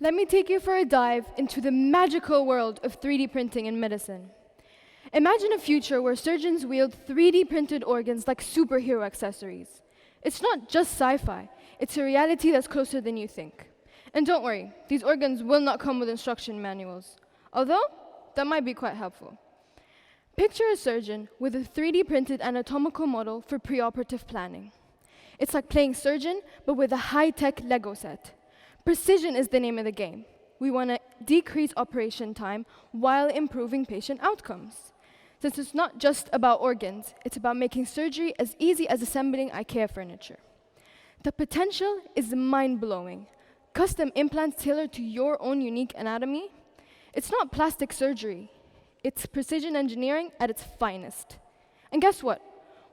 Let me take you for a dive into the magical world of 3D printing in medicine. Imagine a future where surgeons wield 3D printed organs like superhero accessories. It's not just sci-fi, it's a reality that's closer than you think. And don't worry, these organs will not come with instruction manuals, although that might be quite helpful. Picture a surgeon with a 3D printed anatomical model for preoperative planning. It's like playing surgeon, but with a high-tech Lego set. Precision is the name of the game. We want to decrease operation time while improving patient outcomes. Since it's not just about organs, it's about making surgery as easy as assembling IKEA furniture. The potential is mind-blowing. Custom implants tailored to your own unique anatomy. It's not plastic surgery. It's precision engineering at its finest. And guess what?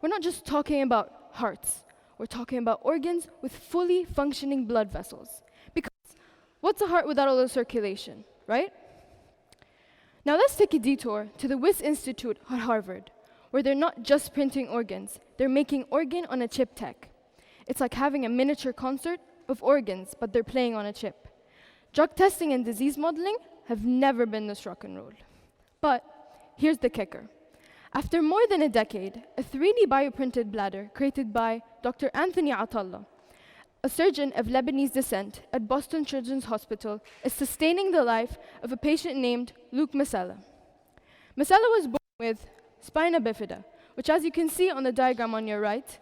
We're not just talking about hearts. We're talking about organs with fully functioning blood vessels. Because what's a heart without all the circulation, right? Now let's take a detour to the Wyss Institute at Harvard, where they're not just printing organs, they're making organ-on-a-chip tech. It's like having a miniature concert of organs, but they're playing on a chip. Drug testing and disease modeling have never been this rock and roll. But here's the kicker. After more than a decade, a 3D bioprinted bladder created by Dr. Anthony Atallah, a surgeon of Lebanese descent at Boston Children's Hospital, is sustaining the life of a patient named Luke Masella. Masella was born with spina bifida, which, as you can see on the diagram on your right,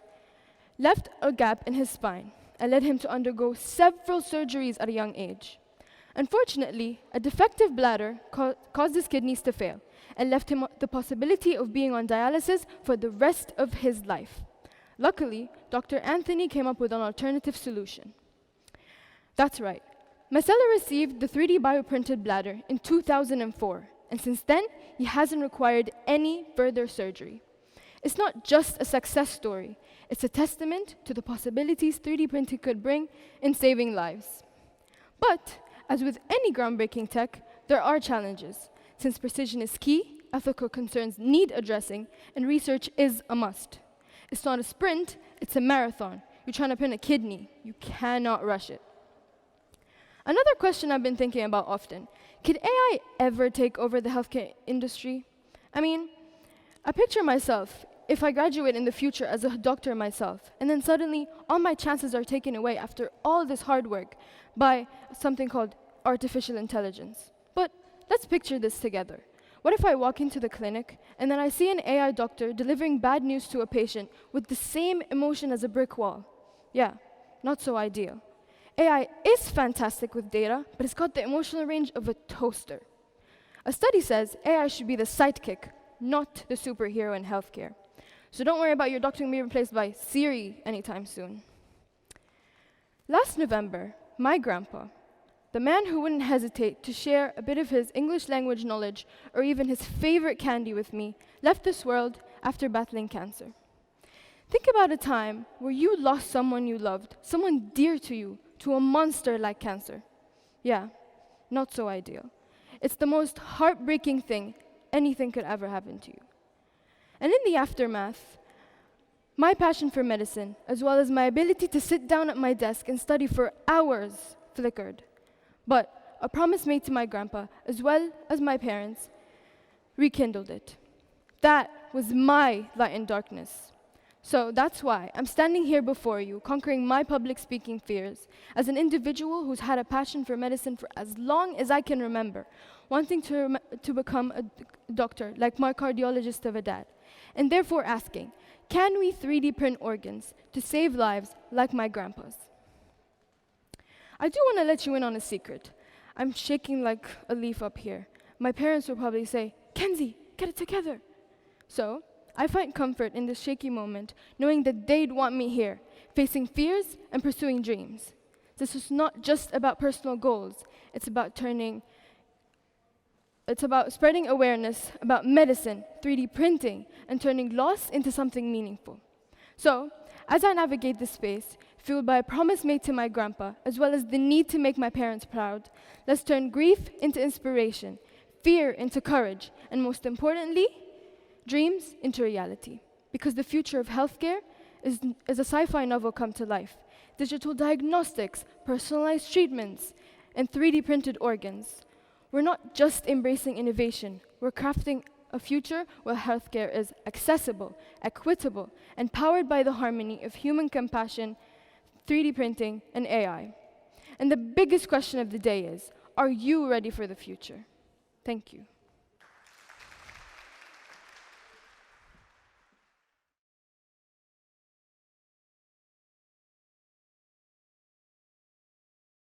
left a gap in his spine and led him to undergo several surgeries at a young age. Unfortunately, a defective bladder caused his kidneys to fail and left him the possibility of being on dialysis for the rest of his life. Luckily, Dr. Anthony came up with an alternative solution. That's right. Masella received the 3D bioprinted bladder in 2004, and since then, he hasn't required any further surgery. It's not just a success story, it's a testament to the possibilities 3D printing could bring in saving lives. But, as with any groundbreaking tech, there are challenges. Since precision is key, ethical concerns need addressing, and research is a must. It's not a sprint, it's a marathon. You're trying to print a kidney. You cannot rush it. Another question I've been thinking about often, could AI ever take over the healthcare industry? I mean, I picture myself, if I graduate in the future as a doctor myself, and then suddenly all my chances are taken away after all this hard work by something called artificial intelligence. But let's picture this together. What if I walk into the clinic and then I see an AI doctor delivering bad news to a patient with the same emotion as a brick wall? Yeah, not so ideal. AI is fantastic with data, but it's got the emotional range of a toaster. A study says AI should be the sidekick, not the superhero in healthcare. So don't worry about your doctor being replaced by Siri anytime soon. Last November, my grandpa, the man who wouldn't hesitate to share a bit of his English language knowledge or even his favorite candy with me, left this world after battling cancer. Think about a time where you lost someone you loved, someone dear to you, to a monster like cancer. Yeah, not so ideal. It's the most heartbreaking thing anything could ever happen to you. And in the aftermath, my passion for medicine, as well as my ability to sit down at my desk and study for hours, flickered. But a promise made to my grandpa, as well as my parents, rekindled it. That was my light in darkness. So that's why I'm standing here before you, conquering my public speaking fears, as an individual who's had a passion for medicine for as long as I can remember, wanting to become a doctor like my cardiologist of a dad, and therefore asking, can we 3D print organs to save lives like my grandpa's? I do want to let you in on a secret. I'm shaking like a leaf up here. My parents will probably say, Kenzy, get it together. So, I find comfort in this shaky moment, knowing that they'd want me here, facing fears and pursuing dreams. This is not just about personal goals. It's about spreading awareness about medicine, 3D printing, and turning loss into something meaningful. So, as I navigate this space, fueled by a promise made to my grandpa, as well as the need to make my parents proud, let's turn grief into inspiration, fear into courage, and most importantly, dreams into reality. Because the future of healthcare is a sci-fi novel come to life. Digital diagnostics, personalized treatments, and 3D printed organs, we're not just embracing innovation, we're crafting a future where healthcare is accessible, equitable, and powered by the harmony of human compassion, 3D printing, and AI. And the biggest question of the day is, are you ready for the future? Thank you.